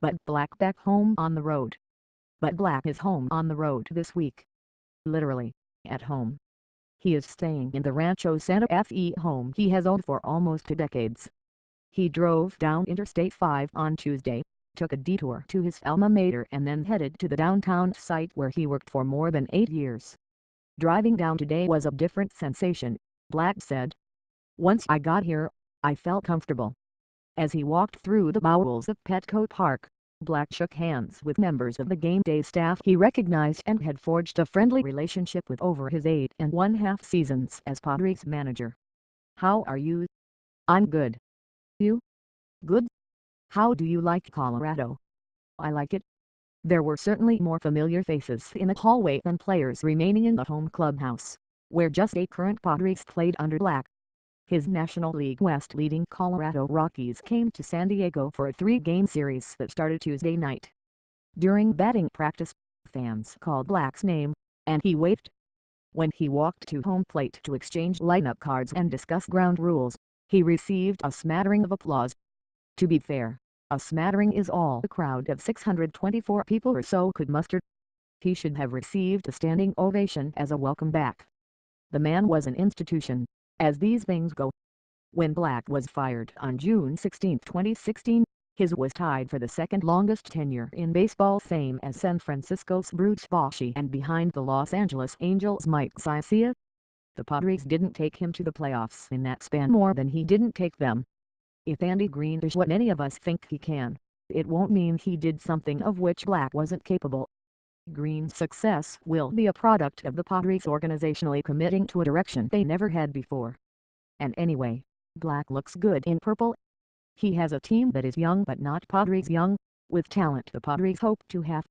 but Black back home on the road. But Black is home on the road this week. Literally, at home. He is staying in the Rancho Santa Fe home he has owned for almost 2 decades. He drove down Interstate 5 on Tuesday, took a detour to his alma mater and then headed to the downtown site where he worked for more than 8 years. Driving down today was a different sensation, Black said. Once I got here, I felt comfortable. As he walked through the bowels of Petco Park, Black shook hands with members of the game day staff he recognized and had forged a friendly relationship with over his 8½ seasons as Padres manager. "How are you?" "I'm good." "You?" "Good." "How do you like Colorado?" "I like it." There were certainly more familiar faces in the hallway than players remaining in the home clubhouse, where just 8 current Padres played under Black. His National League West leading Colorado Rockies came to San Diego for a 3-game series that started Tuesday night. During batting practice, fans called Black's name, and he waved. When he walked to home plate to exchange lineup cards and discuss ground rules, he received a smattering of applause. To be fair, a smattering is all the crowd of 624 people or so could muster. He should have received a standing ovation as a welcome back. The man was an institution, as these things go. When Black was fired on June 16, 2016, his was tied for the second longest tenure in baseball, same as San Francisco's Bruce Bochy and behind the Los Angeles Angels' Mike Scioscia. The Padres didn't take him to the playoffs in that span more than he didn't take them. If Andy Green is what many of us think he can, it won't mean he did something of which Black wasn't capable. Green's success will be a product of the Padres organizationally committing to a direction they never had before. And anyway, Black looks good in purple. He has a team that is young but not Padres young, with talent the Padres hope to have.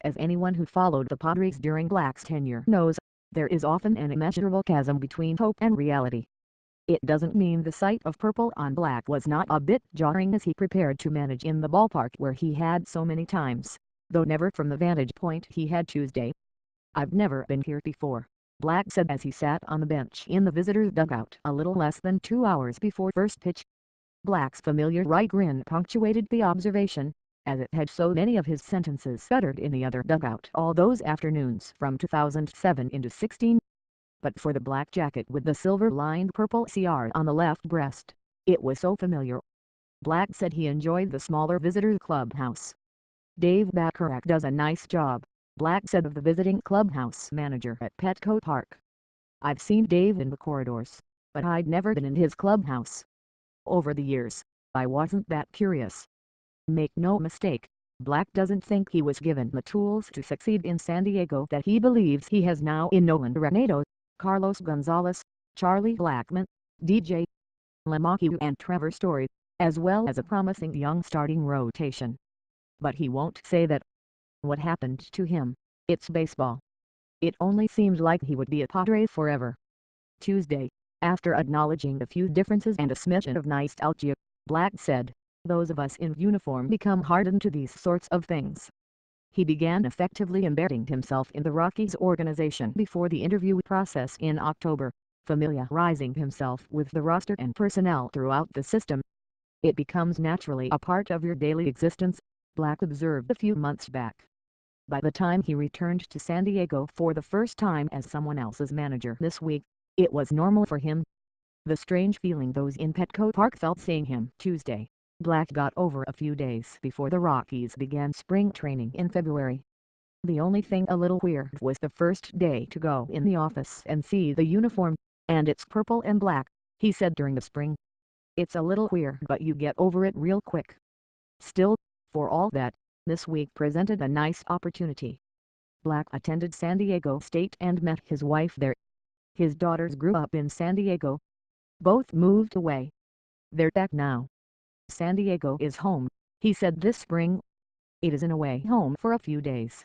As anyone who followed the Padres during Black's tenure knows, there is often an immeasurable chasm between hope and reality. It doesn't mean the sight of purple on Black was not a bit jarring as he prepared to manage in the ballpark where he had so many times, though never from the vantage point he had Tuesday. "I've never been here before," Black said as he sat on the bench in the visitors' dugout a little less than 2 hours before first pitch. Black's familiar wry grin punctuated the observation, as it had so many of his sentences uttered in the other dugout all those afternoons from 2007 into 16. But for the black jacket with the silver-lined purple CR on the left breast, it was so familiar. Black said he enjoyed the smaller visitors' clubhouse. "Dave Bacharach does a nice job," Black said of the visiting clubhouse manager at Petco Park. "I've seen Dave in the corridors, but I'd never been in his clubhouse. Over the years, I wasn't that curious." Make no mistake, Black doesn't think he was given the tools to succeed in San Diego that he believes he has now in Nolan Arenado, Carlos Gonzalez, Charlie Blackmon, DJ LeMahieu and Trevor Story, as well as a promising young starting rotation. But he won't say that. What happened to him? It's baseball. It only seemed like he would be a Padre forever. Tuesday, after acknowledging a few differences and a smidgen of nostalgia, Black said, "Those of us in uniform become hardened to these sorts of things." He began effectively embedding himself in the Rockies organization before the interview process in October, familiarizing himself with the roster and personnel throughout the system. "It becomes naturally a part of your daily existence," Black observed a few months back. By the time he returned to San Diego for the first time as someone else's manager this week, it was normal for him. The strange feeling those in Petco Park felt seeing him Tuesday, Black got over a few days before the Rockies began spring training in February. "The only thing a little weird was the first day to go in the office and see the uniform, and it's purple and black," he said during the spring. "It's a little weird but you get over it real quick." Still, for all that, this week presented a nice opportunity. Black attended San Diego State and met his wife there. His daughters grew up in San Diego. Both moved away. They're back now. "San Diego is home," he said this spring. "It is in a way home for a few days,